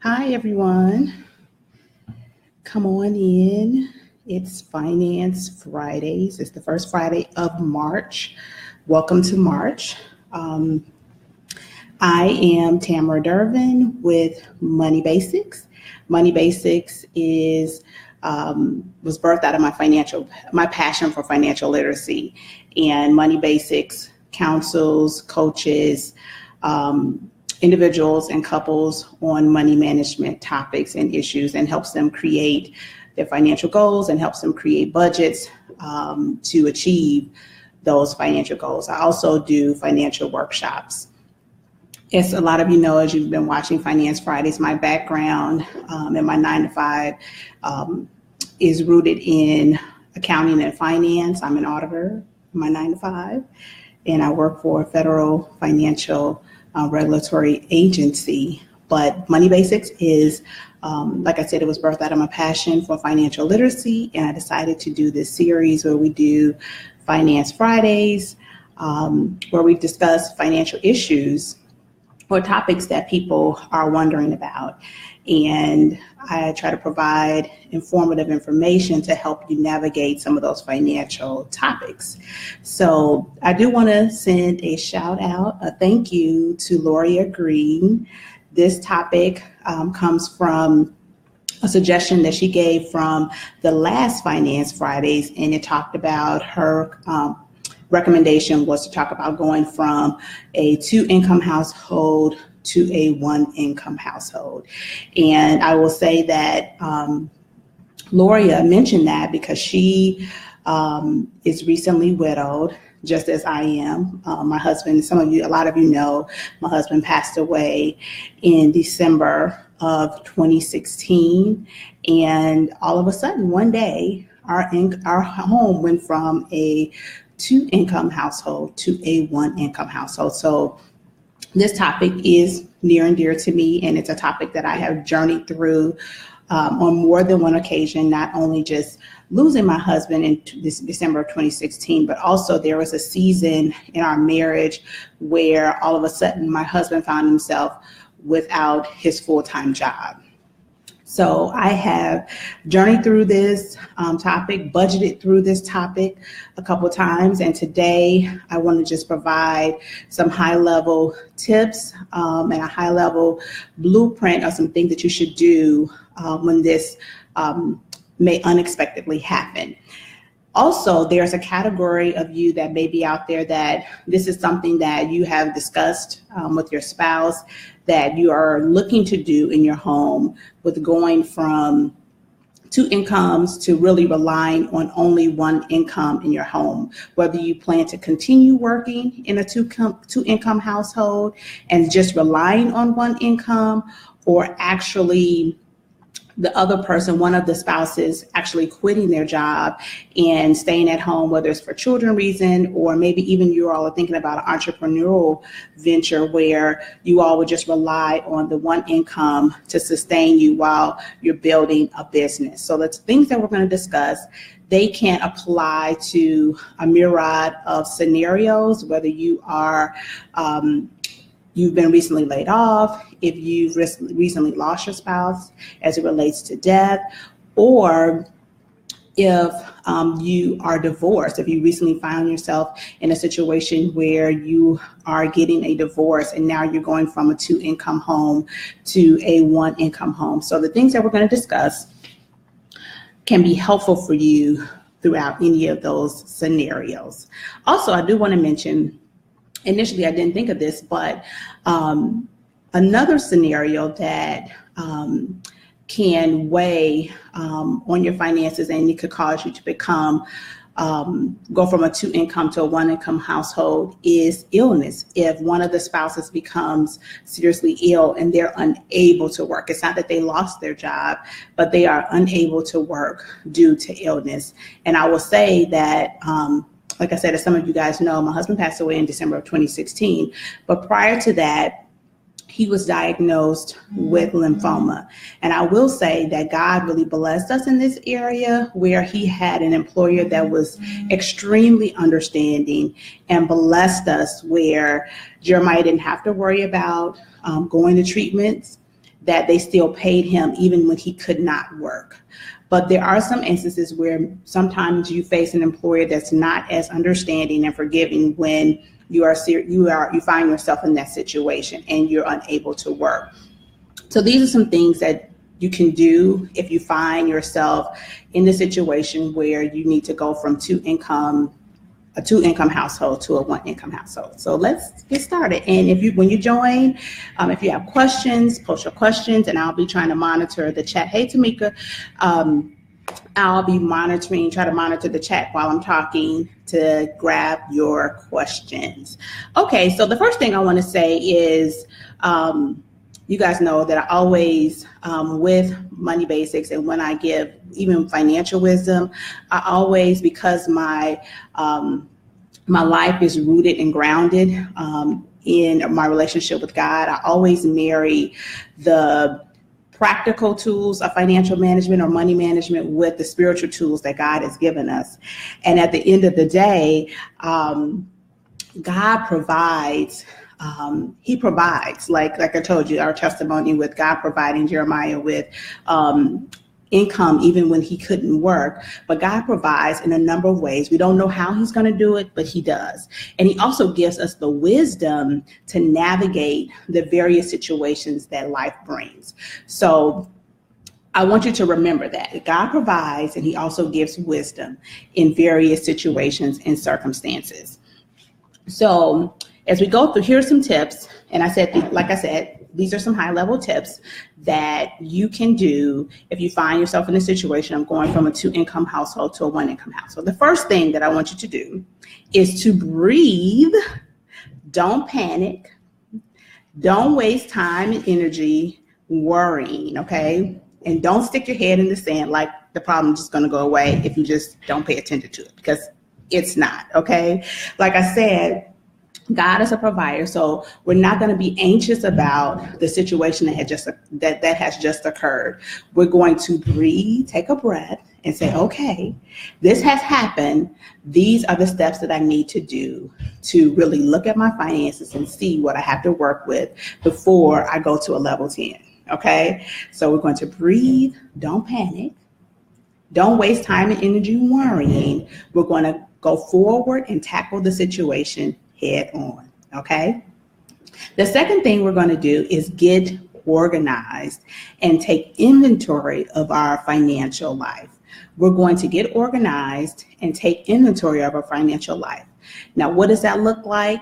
Hi, everyone. Come on in. It's Finance Fridays. It's the first Friday of March. Welcome to March. Um, I am Tamara Dervin with Money Basics. Money Basics was birthed out of my passion for financial literacy, and Money Basics counsels, coaches, individuals and couples on money management topics and issues, and helps them create their financial goals and helps them create budgets to achieve those financial goals. I also do financial workshops. As a lot of you know, as you've been watching Finance Fridays, my background and my 9 to 5 is rooted in accounting and finance. I'm an auditor in my 9 to 5, and I work for a federal financial regulatory agency. But Money Basics is, like I said, it was birthed out of my passion for financial literacy, and I decided to do this series where we do Finance Fridays, where we discuss financial issues or topics that people are wondering about. And I try to provide informative information to help you navigate some of those financial topics. So I do want to send a shout out, a thank you to Loria Green. This topic comes from a suggestion that she gave from the last Finance Fridays, and it talked about her recommendation was to talk about going from a 2-income household to a 1-income household. And I will say that Loria mentioned that because she is recently widowed, just as I am. My husband, a lot of you know, my husband passed away in December of 2016. And all of a sudden, one day, our home went from a 2-income household to a 1-income household. So this topic is near and dear to me, and it's a topic that I have journeyed through on more than one occasion, not only just losing my husband in this December of 2016, but also there was a season in our marriage where all of a sudden my husband found himself without his full-time job. So I have journeyed through this topic, budgeted through this topic a couple of times, and today I want to just provide some high-level tips and a high-level blueprint of some things that you should do when this may unexpectedly happen. Also, there's a category of you that may be out there that this is something that you have discussed with your spouse that you are looking to do in your home, with going from 2 incomes to really relying on only 1 income in your home. Whether you plan to continue working in a 2-income household and just relying on 1 income, or actually the other person, one of the spouses, actually quitting their job and staying at home, whether it's for children reason, or maybe even you all are thinking about an entrepreneurial venture where you all would just rely on the 1 income to sustain you while you're building a business. So the things that we're going to discuss, they can apply to a myriad of scenarios, whether you are you've been recently laid off, if you've recently lost your spouse as it relates to death, or if you are divorced, if you recently found yourself in a situation where you are getting a divorce and now you're going from a 2-income home to a 1-income home. So the things that we're going to discuss can be helpful for you throughout any of those scenarios. Also, I do want to mention, initially, I didn't think of this, but another scenario that can weigh on your finances, and it could cause you to become go from a 2-income to a 1-income household, is illness. If one of the spouses becomes seriously ill and they're unable to work, it's not that they lost their job, but they are unable to work due to illness. And I will say that like I said, as some of you guys know, my husband passed away in December of 2016. But prior to that, he was diagnosed with lymphoma. And I will say that God really blessed us in this area, where he had an employer that was extremely understanding and blessed us, where Jeremiah didn't have to worry about going to treatments, that they still paid him even when he could not work. But there are some instances where sometimes you face an employer that's not as understanding and forgiving when you find yourself in that situation and you're unable to work. So these are some things that you can do if you find yourself in the situation where you need to go from a two-income household to a one-income household. So let's get started. And when you join, if you have questions, post your questions, and I'll be trying to monitor the chat. Hey, Tamika, I'll be try to monitor the chat while I'm talking to grab your questions. Okay, so the first thing I want to say is, you guys know that I always, with Money Basics and when I give even financial wisdom, I always, because my life is rooted and grounded in my relationship with God, I always marry the practical tools of financial management or money management with the spiritual tools that God has given us. And at the end of the day, God provides. He provides, like I told you, our testimony with God providing Jeremiah with income even when he couldn't work. But God provides in a number of ways. We don't know how he's going to do it, but he does. And he also gives us the wisdom to navigate the various situations that life brings. So I want you to remember that God provides, and he also gives wisdom in various situations and circumstances. So as we go through, here's some tips. And like I said, these are some high-level tips that you can do if you find yourself in a situation of going from a two-income household to a one-income household. The first thing that I want you to do is to breathe. Don't panic. Don't waste time and energy worrying, okay? And don't stick your head in the sand like the problem is just going to go away if you just don't pay attention to it, because it's not, okay? Like I said, God is a provider, so we're not going to be anxious about the situation that has just occurred. We're going to breathe, take a breath, and say, okay, this has happened. These are the steps that I need to do to really look at my finances and see what I have to work with before I go to a level 10, okay? So we're going to breathe, don't panic, don't waste time and energy worrying. We're going to go forward and tackle the situation head on, okay? The second thing we're going to do is get organized and take inventory of our financial life. We're going to get organized and take inventory of our financial life. Now, what does that look like?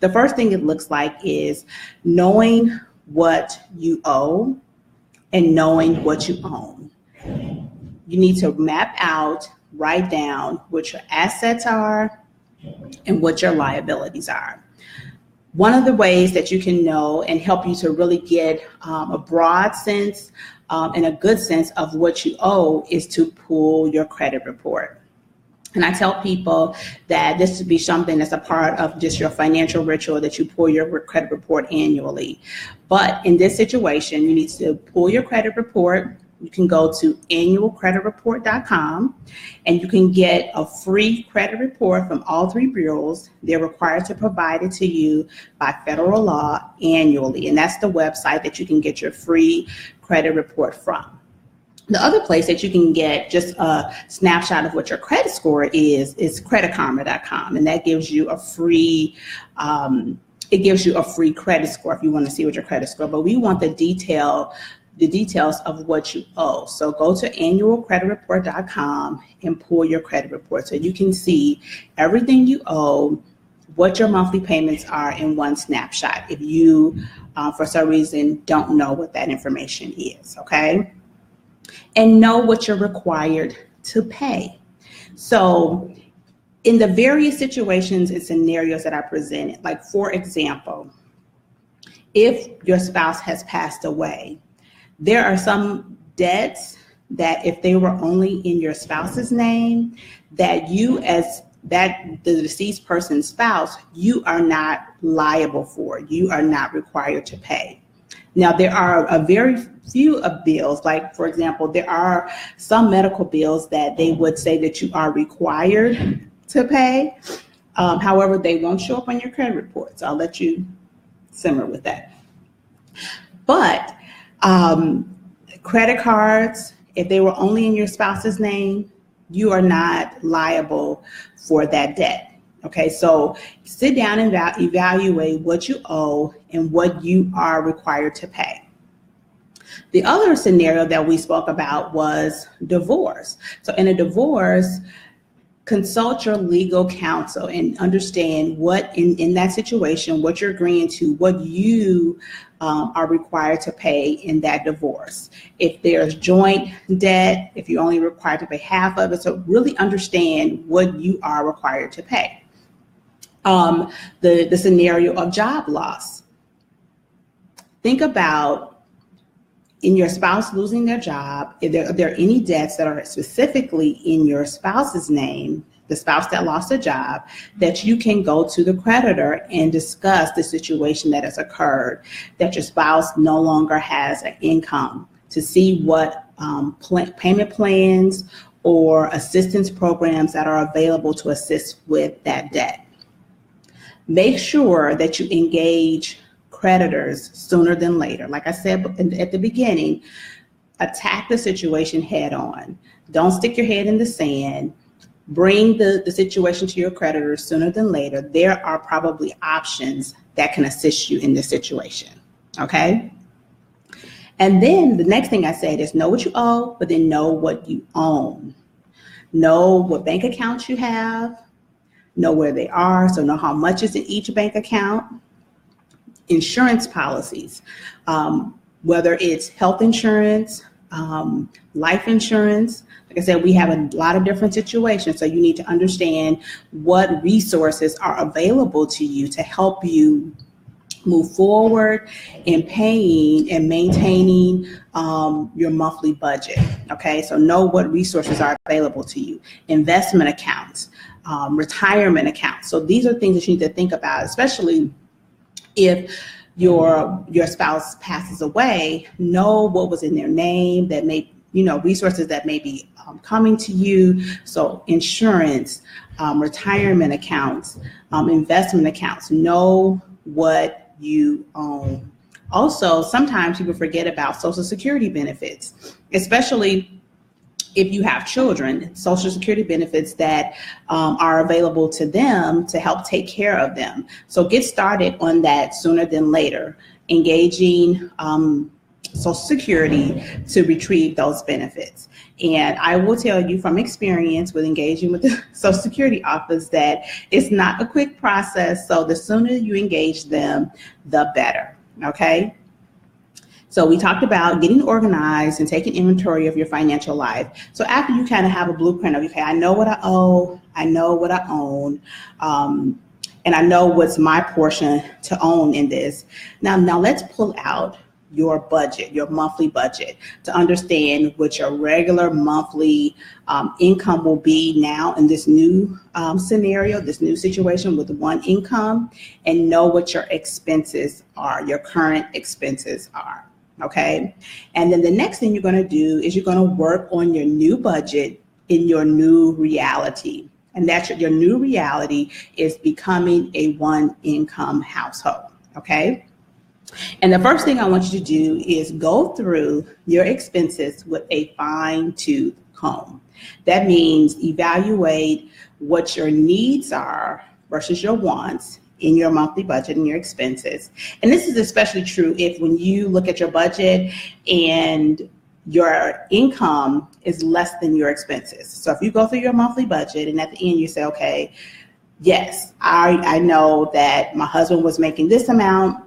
The first thing it looks like is knowing what you owe and knowing what you own. You need to map out, write down what your assets are and what your liabilities are. One of the ways that you can know and help you to really get a broad sense and a good sense of what you owe is to pull your credit report. And I tell people that this should be something that's a part of just your financial ritual, that you pull your credit report annually. But in this situation, you need to pull your credit report. You can go to annualcreditreport.com and you can get a free credit report from all three bureaus. They're required to provide it to you by federal law annually. And that's the website that you can get your free credit report from. The other place that you can get just a snapshot of what your credit score is creditkarma.com. And that gives you a free credit score if you want to see what your credit score, but we want the details of what you owe. So go to annualcreditreport.com and pull your credit report so you can see everything you owe, what your monthly payments are in one snapshot if you, for some reason, don't know what that information is, okay? And know what you're required to pay. So in the various situations and scenarios that I presented, like for example, if your spouse has passed away, there are some debts that if they were only in your spouse's name, that you as the deceased person's spouse, you are not liable for, you are not required to pay. Now, there are a very few of bills, like for example, there are some medical bills that they would say that you are required to pay. However, they won't show up on your credit report. So I'll let you simmer with that. But Credit cards, if they were only in your spouse's name, you are not liable for that debt. Okay, so sit down and evaluate what you owe and what you are required to pay. The other scenario that we spoke about was divorce. So in a divorce, consult your legal counsel and understand what in that situation, what you're agreeing to, what you are required to pay in that divorce. If there's joint debt, if you're only required to pay half of it, so really understand what you are required to pay. The scenario of job loss. Think about in your spouse losing their job, if there are any debts that are specifically in your spouse's name, the spouse that lost a job, that you can go to the creditor and discuss the situation that has occurred, that your spouse no longer has an income, to see what payment plans or assistance programs that are available to assist with that debt. Make sure that you engage creditors sooner than later. Like I said at the beginning, attack the situation head on. Don't stick your head in the sand. Bring the situation to your creditors sooner than later. There are probably options that can assist you in this situation, okay? And then the next thing I said is know what you owe, but then know what you own. Know what bank accounts you have, know where they are, so know how much is in each bank account. Insurance policies, whether it's health insurance, life insurance. Like I said, we have a lot of different situations, so you need to understand what resources are available to you to help you move forward in paying and maintaining your monthly budget. Okay, so know what resources are available to you. Investment accounts, retirement accounts. So these are things that you need to think about, especially if your spouse passes away. Know what was in their name that may, resources that may be coming to you. So insurance, retirement accounts, investment accounts. Know what you own. Also, sometimes people forget about Social Security benefits, especially if you have children, Social Security benefits that are available to them to help take care of them. So get started on that sooner than later, engaging Social Security to retrieve those benefits. And I will tell you from experience with engaging with the Social Security office that it's not a quick process. So the sooner you engage them, the better, okay? So we talked about getting organized and taking inventory of your financial life. So after you kind of have a blueprint of, okay, I know what I owe, I know what I own, and I know what's my portion to own in this. Now let's pull out your budget, your monthly budget, to understand what your regular monthly income will be now in this new scenario, this new situation with one income, and know what your expenses are, your current expenses are. Okay. And then the next thing you're going to do is you're going to work on your new budget in your new reality. And that's your new reality is becoming a one income household. Okay. And the first thing I want you to do is go through your expenses with a fine-tooth comb. That means evaluate what your needs are versus your wants in your monthly budget and your expenses. And this is especially true if when you look at your budget and your income is less than your expenses. So if you go through your monthly budget and at the end you say, okay, yes, I know that my husband was making this amount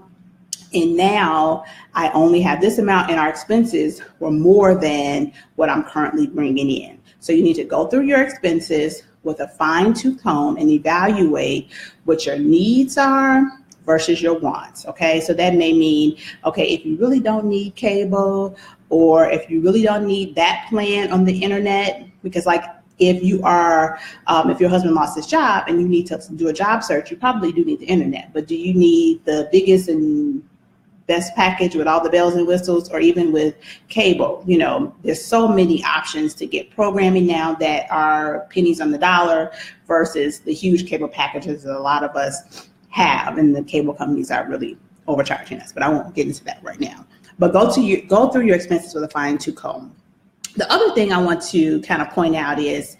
and now I only have this amount and our expenses were more than what I'm currently bringing in. So you need to go through your expenses with a fine-tooth comb and evaluate what your needs are versus your wants, okay? So that may mean, okay, if you really don't need cable or if you really don't need that plan on the internet, because like if you are, if your husband lost his job and you need to do a job search, you probably do need the internet, but do you need the biggest and best package with all the bells and whistles, or even with cable? There's so many options to get programming now that are pennies on the dollar versus the huge cable packages that a lot of us have, and the cable companies are really overcharging us, but I won't get into that right now. But go through your expenses with a fine-tooth comb. The other thing I want to kind of point out is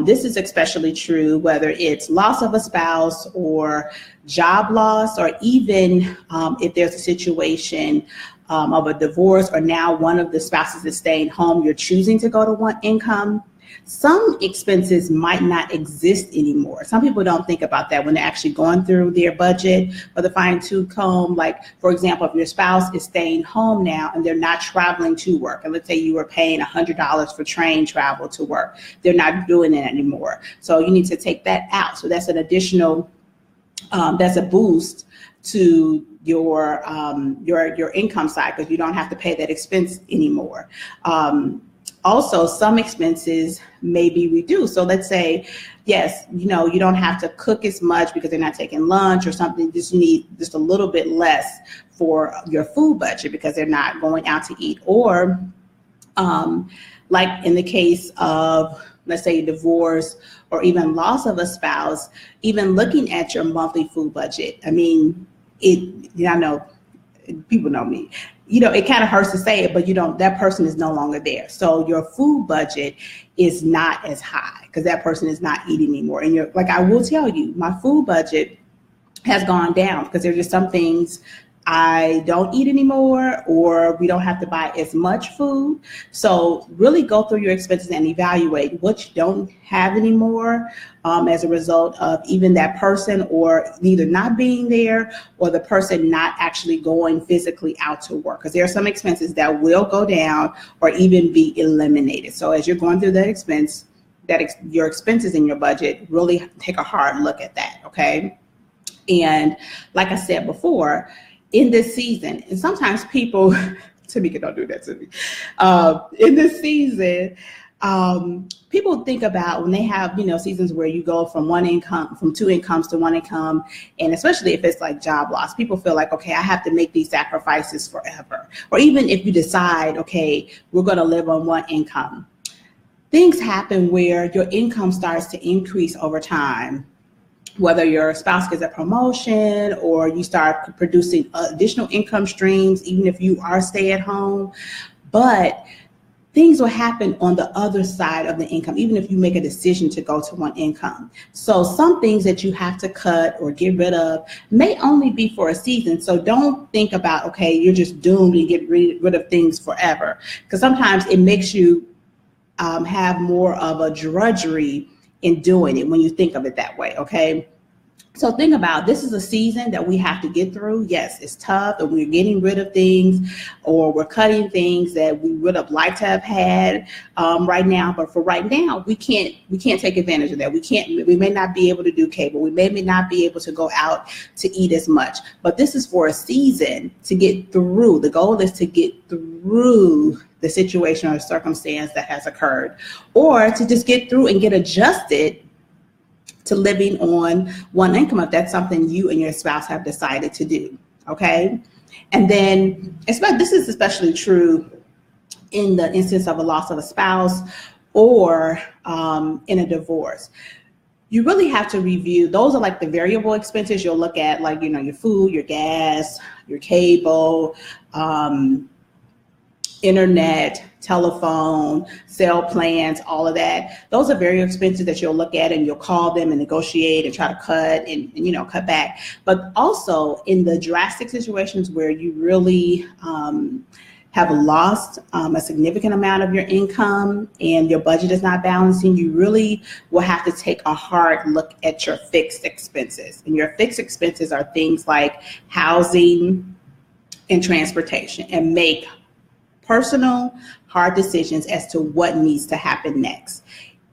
this is especially true whether it's loss of a spouse or job loss, or even if there's a situation of a divorce, or now one of the spouses is staying home, you're choosing to go to one income. Some expenses might not exist anymore. Some people don't think about that when they're actually going through their budget or the fine-tooth comb. Like, for example, if your spouse is staying home now and they're not traveling to work, and let's say you were paying $100 for train travel to work, they're not doing it anymore. So you need to take that out. So that's an additional, that's a boost to your income side, because you don't have to pay that expense anymore. Also, some expenses may be reduced. So let's say, yes, you don't have to cook as much because they're not taking lunch or something. Just need just a little bit less for your food budget because they're not going out to eat. Or like in the case of, let's say, divorce or even loss of a spouse, even looking at your monthly food budget. I mean, I know people know me. It kind of hurts to say it, but that person is no longer there. So your food budget is not as high because that person is not eating anymore. And like, I will tell you, my food budget has gone down because there's just some things I don't eat anymore, or we don't have to buy as much food. So really go through your expenses and evaluate what you don't have anymore as a result of even that person or either not being there or the person not actually going physically out to work. Because there are some expenses that will go down or even be eliminated. So as you're going through that expense, your expenses in your budget, really take a hard look at that, okay? And like I said before, in this season, and sometimes people, Tamika, don't do that to me. In this season, people think about when they have, seasons where you go from two incomes to one income, and especially if it's like job loss, people feel like, okay, I have to make these sacrifices forever. Or even if you decide, okay, we're going to live on one income, things happen where your income starts to increase over time. Whether your spouse gets a promotion or you start producing additional income streams, even if you are stay at home, but things will happen on the other side of the income, even if you make a decision to go to one income. So some things that you have to cut or get rid of may only be for a season. So don't think about, okay, you're just doomed to get rid of things forever. Because sometimes it makes you have more of a drudgery in doing it when you think of it that way, okay? So think about, this is a season that we have to get through. Yes, it's tough, and we're getting rid of things, or we're cutting things that we would have liked to have had right now. But for right now, we can't take advantage of that. We may not be able to do cable. We may not be able to go out to eat as much. But this is for a season to get through. The goal is to get through the situation or circumstance that has occurred, or to just get through and get adjusted to living on one income if that's something you and your spouse have decided to do, okay? And then this is especially true in the instance of a loss of a spouse or in a divorce. You really have to review, those are like the variable expenses you'll look at, like, your food, your gas, your cable, internet, telephone, cell plans, all of that. Those are very expensive that you'll look at, and you'll call them and negotiate and try to cut and cut back. But also in the drastic situations where you really have lost a significant amount of your income and your budget is not balancing, you really will have to take a hard look at your fixed expenses. And your fixed expenses are things like housing and transportation, and make personal, hard decisions as to what needs to happen next.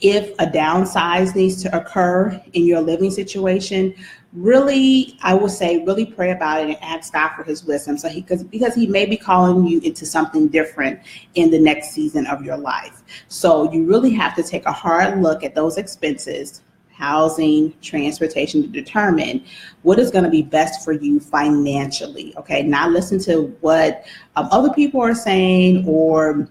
If a downsize needs to occur in your living situation, really, I would say, really pray about it and ask God for his wisdom. So because he may be calling you into something different in the next season of your life. So you really have to take a hard look at those expenses, housing, transportation, to determine what is going to be best for you financially, okay? Not listen to what other people are saying or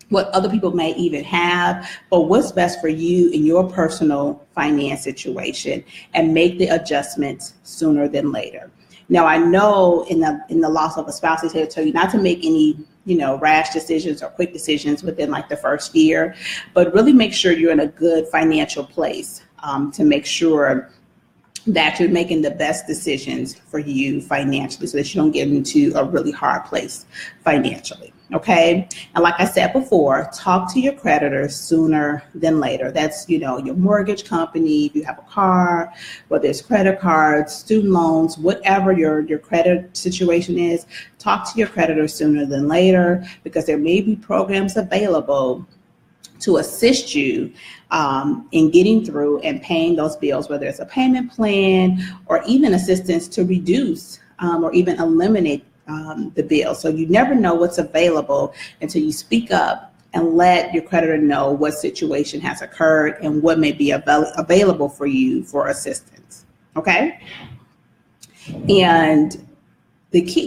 what other people may even have, but what's best for you in your personal finance situation, and make the adjustments sooner than later. Now, I know in the loss of a spouse, they tell you not to make any, rash decisions or quick decisions within like the first year, but really make sure you're in a good financial place to make sure that you're making the best decisions for you financially so that you don't get into a really hard place financially. Okay. And like I said before, talk to your creditors sooner than later. That's, your mortgage company, if you have a car, whether it's credit cards, student loans, whatever your credit situation is, talk to your creditors sooner than later, because there may be programs available to assist you in getting through and paying those bills, whether it's a payment plan or even assistance to reduce or even eliminate the bill. So you never know what's available until you speak up and let your creditor know what situation has occurred and what may be available for you for assistance. Okay. And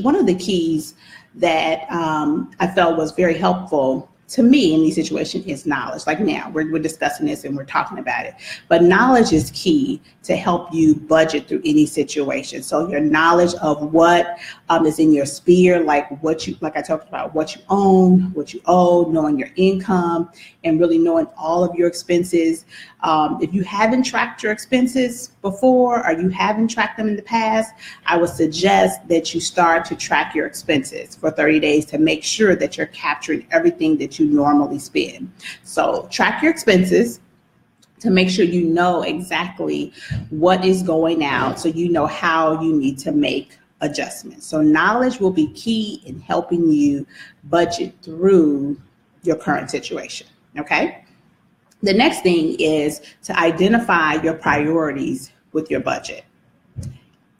one of the keys that I felt was very helpful to me in these situations is knowledge. Like now we're discussing this and we're talking about it, but knowledge is key to help you budget through any situation. So your knowledge of what is in your sphere, like I talked about, what you own, what you owe, knowing your income, and really knowing all of your expenses. If you haven't tracked your expenses before, or you haven't tracked them in the past, I would suggest that you start to track your expenses for 30 days to make sure that you're capturing everything that you normally spend. So track your expenses to make sure you know exactly what is going out, so you know how you need to make adjustments. So knowledge will be key in helping you budget through your current situation. Okay. The next thing is to identify your priorities with your budget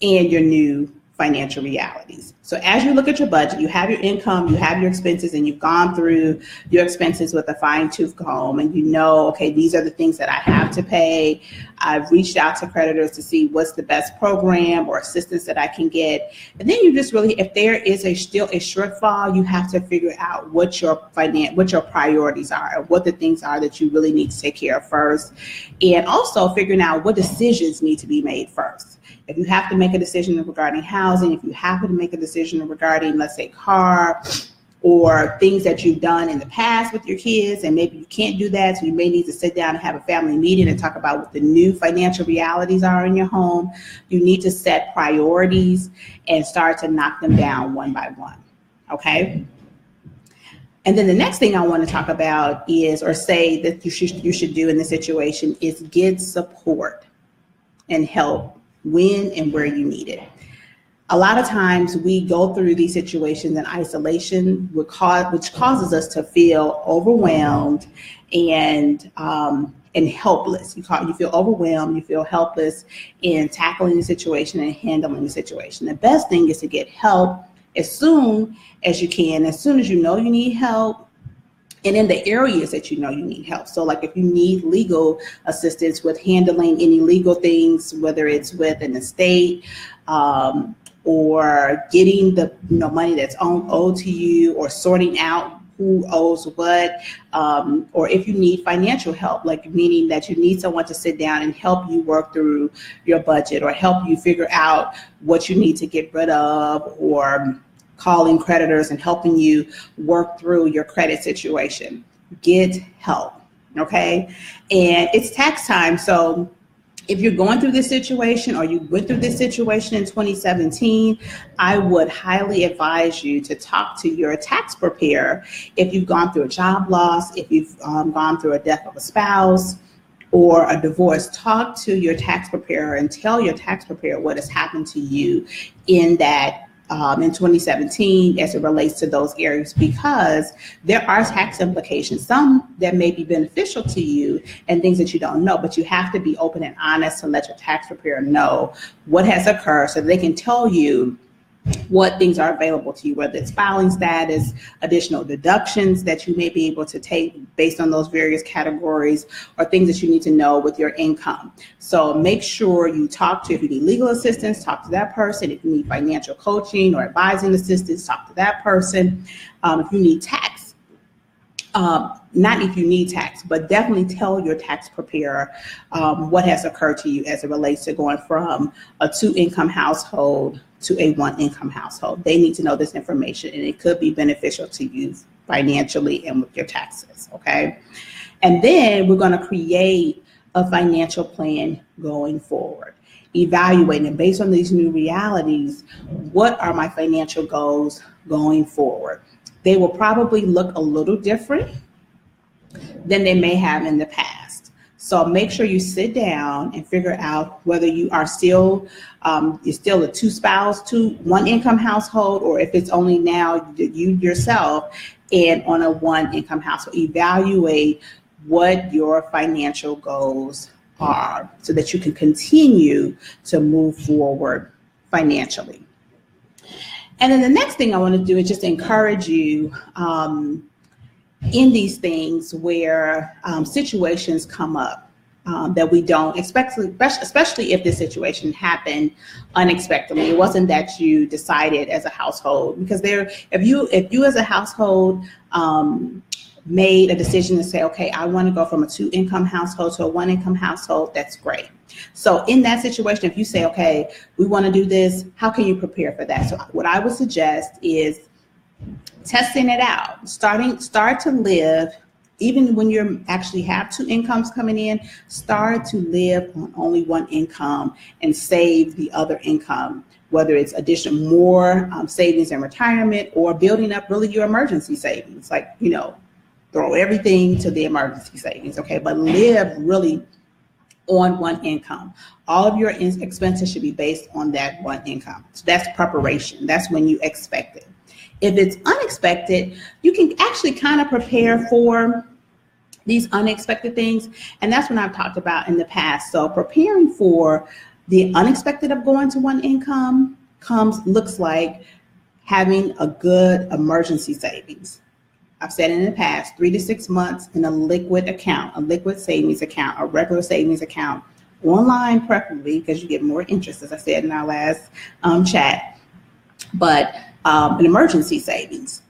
and your new financial realities. So as you look at your budget, you have your income, you have your expenses, and you've gone through your expenses with a fine-tooth comb, and you know, okay, these are the things that I have to pay. I've reached out to creditors to see what's the best program or assistance that I can get. And then you just really, if there is still a shortfall, you have to figure out what your priorities are and what the things are that you really need to take care of first. And also figuring out what decisions need to be made first. If you have to make a decision regarding housing, if you happen to make a decision regarding, let's say, car or things that you've done in the past with your kids, and maybe you can't do that, so you may need to sit down and have a family meeting and talk about what the new financial realities are in your home. You need to set priorities and start to knock them down one by one, okay? And then the next thing I want to talk about is, or say that you should do in this situation, is get support and help when and where you need it. A lot of times we go through these situations in isolation, which causes us to feel overwhelmed and helpless. You feel overwhelmed, you feel helpless in tackling the situation and handling the situation. The best thing is to get help as soon as you can, as soon as you know you need help, and in the areas that you know you need help. So like if you need legal assistance with handling any legal things, whether it's with an estate or getting the money that's owed to you, or sorting out who owes what, or if you need financial help, like meaning that you need someone to sit down and help you work through your budget or help you figure out what you need to get rid of, or calling creditors and helping you work through your credit situation. Get help, okay? And it's tax time, so if you're going through this situation, or you went through this situation in 2017, I would highly advise you to talk to your tax preparer. If you've gone through a job loss, if you've gone through a death of a spouse or a divorce, talk to your tax preparer and tell your tax preparer what has happened to you in that in 2017 as it relates to those areas, because there are tax implications, some that may be beneficial to you and things that you don't know, but you have to be open and honest to let your tax preparer know what has occurred so they can tell you what things are available to you, whether it's filing status, additional deductions that you may be able to take based on those various categories, or things that you need to know with your income. So make sure you talk to, if you need legal assistance, talk to that person. If you need financial coaching or advising assistance, talk to that person. If you need tax, not if you need tax, but definitely tell your tax preparer what has occurred to you as it relates to going from a 2-income household to a one income household. They need to know this information, and it could be beneficial to you financially and with your taxes, okay? And then we're going to create a financial plan going forward, evaluating based on these new realities, what are my financial goals going forward? They will probably look a little different than they may have in the past. So make sure you sit down and figure out whether you are still, you're still a one income household, or if it's only now you yourself and on a one income household. Evaluate what your financial goals are so that you can continue to move forward financially. And then the next thing I want to do is just encourage you in these things where situations come up that we don't expect, especially if this situation happened unexpectedly. It wasn't that you decided as a household, because if you as a household made a decision to say, okay, I want to go from a two income household to a one income household, that's great. So in that situation, if you say, okay, we want to do this, how can you prepare for that? So what I would suggest is testing it out, start to live, even when you actually have two incomes coming in, start to live on only one income and save the other income, whether it's more savings in retirement or building up really your emergency savings, like, throw everything to the emergency savings, okay? But live really on one income. All of your expenses should be based on that one income. So that's preparation. That's when you expect it. If it's unexpected, you can actually kind of prepare for these unexpected things. And that's what I've talked about in the past. So preparing for the unexpected of going to one income looks like having a good emergency savings. I've said in the past, 3 to 6 months in a liquid account, a liquid savings account, a regular savings account, online preferably, because you get more interest, as I said in our last chat, but an emergency savings.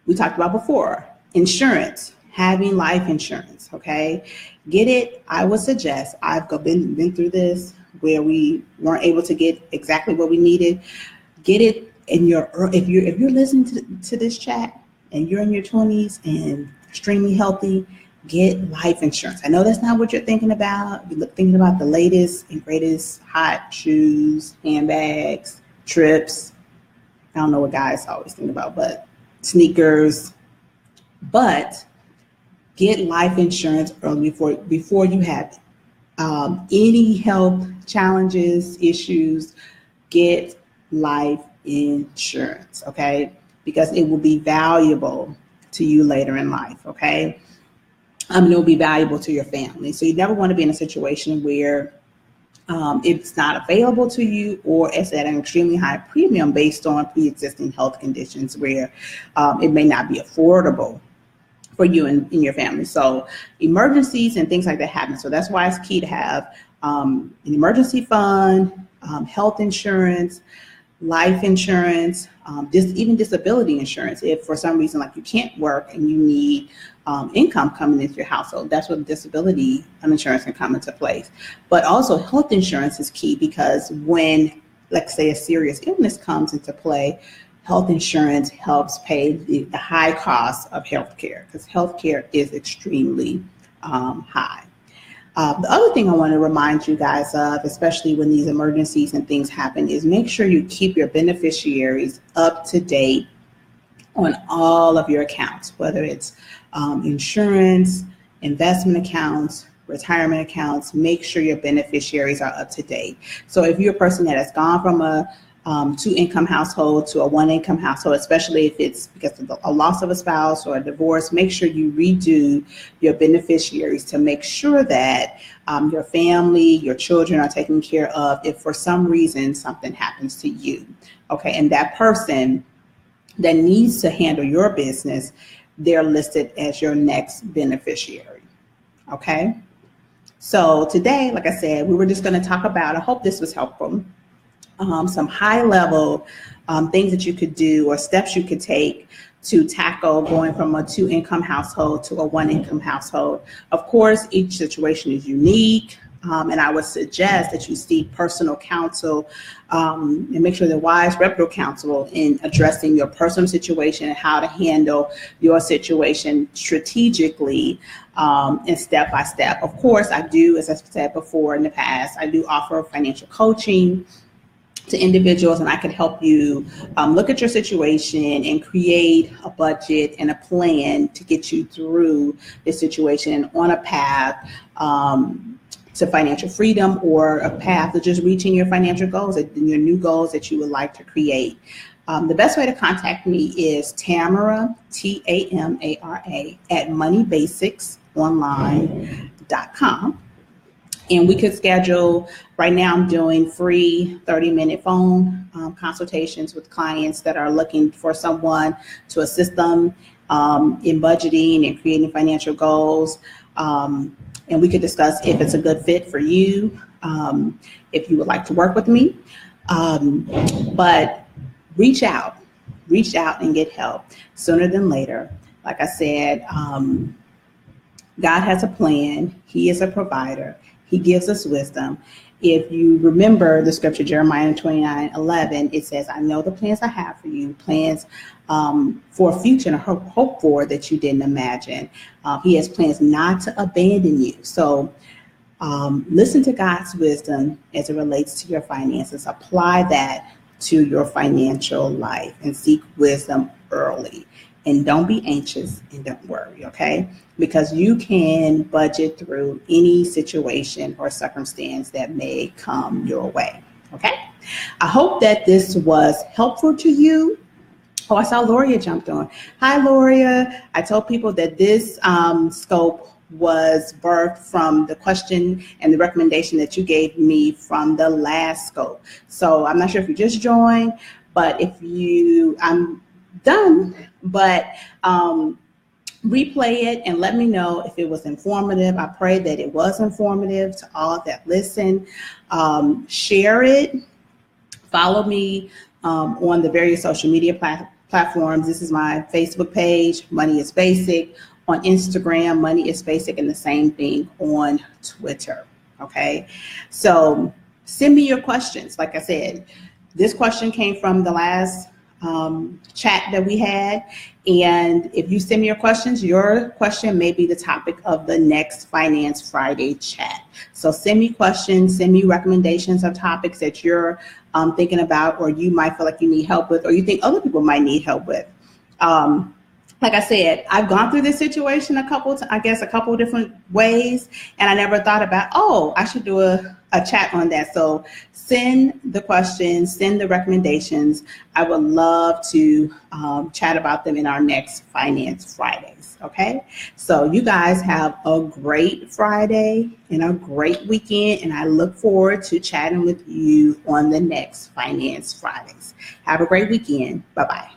We talked about before, insurance, having life insurance, okay? Get it, I would suggest, I've been through this where we weren't able to get exactly what we needed. Get it in if you're listening to this chat, and you're in your 20s and extremely healthy, get life insurance. I know that's not what you're thinking about. You're thinking about the latest and greatest hot shoes, handbags, trips. I don't know what guys always think about, but sneakers. But get life insurance early before you have any health challenges, issues. Get life insurance, okay? Because it will be valuable to you later in life, okay? It will be valuable to your family. So you never want to be in a situation where it's not available to you, or it's at an extremely high premium based on pre-existing health conditions where it may not be affordable for you and your family. So emergencies and things like that happen. So that's why it's key to have an emergency fund, health insurance, life insurance, even disability insurance. If for some reason, like you can't work and you need income coming into your household, that's when disability insurance can come into place. But also health insurance is key, because when, let's say, a serious illness comes into play, health insurance helps pay the high cost of healthcare, because healthcare is extremely high. The other thing I want to remind you guys of, especially when these emergencies and things happen, is make sure you keep your beneficiaries up to date on all of your accounts, whether it's insurance, investment accounts, retirement accounts. Make sure your beneficiaries are up to date. So if you're a person that has gone from a two-income household to a one-income household, especially if it's because of a loss of a spouse or a divorce, make sure you redo your beneficiaries to make sure that your family, your children are taken care of if for some reason something happens to you, okay? And that person that needs to handle your business, they're listed as your next beneficiary, okay? So today, like I said, we were just going to talk about, I hope this was helpful, some high-level things that you could do or steps you could take to tackle going from a two-income household to a one-income household. Of course, each situation is unique. And I would suggest that you seek personal counsel and make sure they're wise, reputable counsel in addressing your personal situation and how to handle your situation strategically and step by step. Of course, I do, as I said before in the past, I do offer financial coaching to individuals, and I can help you look at your situation and create a budget and a plan to get you through this situation on a path to financial freedom, or a path to just reaching your financial goals and your new goals that you would like to create. The best way to contact me is Tamara, Tamara, at moneybasicsonline.com. And we could schedule, right now I'm doing free 30-minute phone consultations with clients that are looking for someone to assist them in budgeting and creating financial goals. And we could discuss if it's a good fit for you, if you would like to work with me. But reach out and get help sooner than later. Like I said, God has a plan. He is a provider. He gives us wisdom. If you remember the scripture, Jeremiah 29:11, it says, I know the plans I have for you, plans for a future and a hope for that you didn't imagine. He has plans not to abandon you. So listen to God's wisdom as it relates to your finances. Apply that to your financial life and seek wisdom early. And don't be anxious and don't worry, okay? Because you can budget through any situation or circumstance that may come your way, okay? I hope that this was helpful to you. Oh, I saw Loria jumped on. Hi, Loria. I told people that this scope was birthed from the question and the recommendation that you gave me from the last scope. So I'm not sure if you just joined, but if you, I'm done, but replay it and let me know if it was informative. I pray that it was informative to all that listen. Share it. Follow me on the various social media platforms. This is my Facebook page, Money is Basic. On Instagram, Money is Basic, and the same thing on Twitter. Okay, so send me your questions. Like I said, this question came from the last chat that we had, and if you send me your question may be the topic of the next Finance Friday chat. So send me questions, send me recommendations of topics that you're thinking about, or you might feel like you need help with, or you think other people might need help with. Like I said, I've gone through this situation a couple different ways, and I never thought about, oh, I should do a chat on that. So send the questions, send the recommendations. I would love to chat about them in our next Finance Fridays, okay? So you guys have a great Friday and a great weekend, and I look forward to chatting with you on the next Finance Fridays. Have a great weekend. Bye-bye.